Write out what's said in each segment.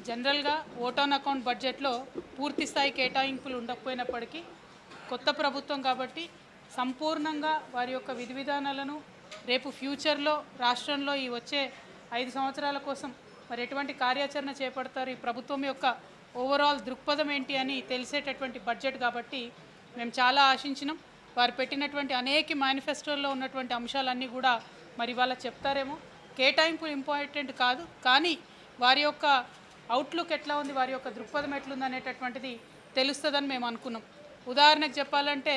జనరల్గా vote on account బడ్జెట్లో పూర్తి స్థాయి కేటాయింపులు ఉండకపోయినప్పటికీ కొత్త ప్రభుత్వం కాబట్టి సంపూర్ణంగా వారి యొక్క విధి విధానాలను రేపు ఫ్యూచర్లో రాష్ట్రంలో ఈ వచ్చే 5 సంవత్సరాల కోసం మరి ఎటువంటి కార్యాచరణ చేపడతారు, ఈ ప్రభుత్వం యొక్క ఓవరాల్ దృక్పథం ఏంటి అని తెలిసేటటువంటి బడ్జెట్ కాబట్టి మేము చాలా ఆశించినాం. వారు పెట్టినటువంటి అనేక మేనిఫెస్టోల్లో ఉన్నటువంటి అంశాలన్నీ కూడా మరి వాళ్ళ చెప్తారేమో. కేటాయింపులు ఇంపార్టెంట్ కాదు, కానీ వారి యొక్క అవుట్లుక్ ఎట్లా ఉంది, వారి యొక్క దృక్పథం ఎట్లుంది అనేటటువంటిది తెలుస్తుందని మేము అనుకున్నాం. ఉదాహరణకు చెప్పాలంటే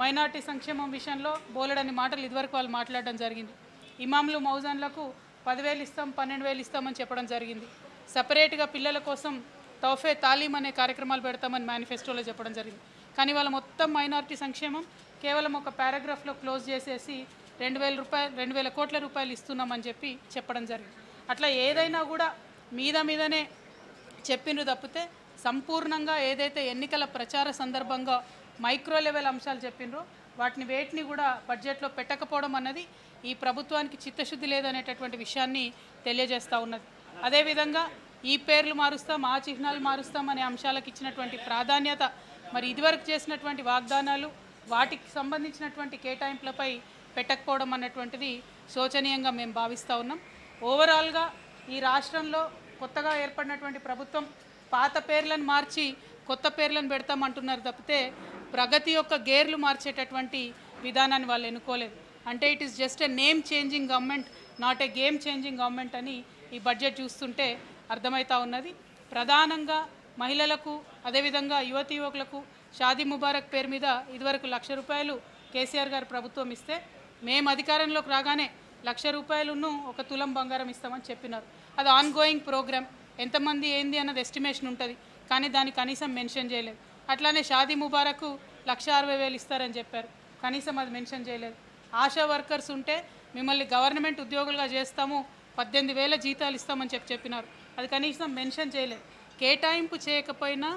మైనార్టీ సంక్షేమం విషయంలో బోలెడని మాటలు ఇదివరకు వాళ్ళు మాట్లాడడం జరిగింది. ఇమాంలు మౌజాన్లకు 10,000 ఇస్తాం, 12,000 ఇస్తామని చెప్పడం జరిగింది. సపరేట్గా పిల్లల కోసం తోఫే తాలీం అనే కార్యక్రమాలు పెడతామని మేనిఫెస్టోలో చెప్పడం జరిగింది. కానీ వాళ్ళ మొత్తం మైనార్టీ సంక్షేమం కేవలం ఒక పారాగ్రాఫ్లో క్లోజ్ చేసేసి 2,000 కోట్ల రూపాయలు ఇస్తున్నామని చెప్పడం జరిగింది. అట్లా ఏదైనా కూడా మీదనే చెప్పిండ్రు తప్పితే సంపూర్ణంగా ఏదైతే ఎన్నికల ప్రచార సందర్భంగా మైక్రో లెవెల్ అంశాలు చెప్పిండ్రో వేటిని కూడా బడ్జెట్లో పెట్టకపోవడం అన్నది ఈ ప్రభుత్వానికి చిత్తశుద్ధి లేదనేటటువంటి విషయాన్ని తెలియజేస్తూ ఉన్నది. అదేవిధంగా ఈ పేర్లు మారుస్తాం, ఆ చిహ్నాలు మారుస్తాం అనే అంశాలకు ఇచ్చినటువంటి ప్రాధాన్యత, మరి ఇదివరకు చేసినటువంటి వాగ్దానాలు వాటికి సంబంధించినటువంటి కేటాయింపులపై పెట్టకపోవడం అన్నటువంటిది శోచనీయంగా మేము భావిస్తూ ఉన్నాం. ఓవరాల్గా ఈ రాష్ట్రంలో కొత్తగా ఏర్పడినటువంటి ప్రభుత్వం పాత పేర్లను మార్చి కొత్త పేర్లను పెడతామంటున్నారు తప్పితే ప్రగతి యొక్క గేర్లు మార్చేటటువంటి విధానాన్ని వాళ్ళు ఎన్నుకోలేదు. అంటే it is just a name changing government, not a game changing government అని ఈ బడ్జెట్ చూస్తుంటే అర్థమవుతూ ఉన్నది. ప్రధానంగా మహిళలకు, అదేవిధంగా యువకులకు షాదీ ముబారక్ పేరు మీద ఇదివరకు 1,00,000 రూపాయలు కేసీఆర్ గారు ప్రభుత్వం ఇస్తే మేము అధికారంలోకి రాగానే 1,00,000 రూపాయలను 1 తులం బంగారం ఇస్తామని చెప్పినారు. అది ఆన్గోయింగ్ ప్రోగ్రామ్, ఎంతమంది ఏంది అన్నది ఎస్టిమేషన్ ఉంటుంది, కానీ దాన్ని కనీసం మెన్షన్ చేయలేదు. అట్లానే షాదీ ముబారక్ 1,60,000 ఇస్తారని చెప్పారు, కనీసం అది మెన్షన్ చేయలేదు. ఆశా వర్కర్స్ ఉంటే మిమ్మల్ని గవర్నమెంట్ ఉద్యోగులుగా చేస్తాము, 18,000 జీతాలు ఇస్తామని చెప్పినారు, అది కనీసం మెన్షన్ చేయలేదు. కేటాయింపు చేయకపోయినా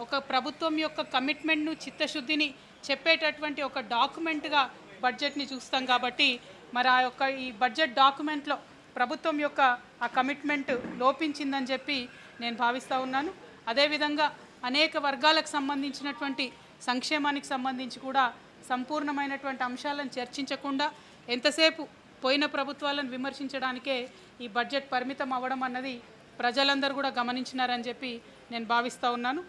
ఒక ప్రభుత్వం యొక్క కమిట్మెంట్ను, చిత్తశుద్ధిని చెప్పేటటువంటి ఒక డాక్యుమెంట్గా బడ్జెట్ని చూస్తాం. కాబట్టి మరి ఈ బడ్జెట్ డాక్యుమెంట్లో ప్రభుత్వం యొక్క ఆ కమిట్మెంట్ లోపించిందని చెప్పి నేను భావిస్తూ ఉన్నాను. అదేవిధంగా అనేక వర్గాలకు సంబంధించినటువంటి సంక్షేమానికి సంబంధించి కూడా సంపూర్ణమైనటువంటి అంశాలను చర్చించకుండా ఎంతసేపు పోయిన ప్రభుత్వాలను విమర్శించడానికే ఈ బడ్జెట్ పరిమితం అవ్వడం అన్నది ప్రజలందరూ కూడా గమనించినారని చెప్పి నేను భావిస్తూ ఉన్నాను.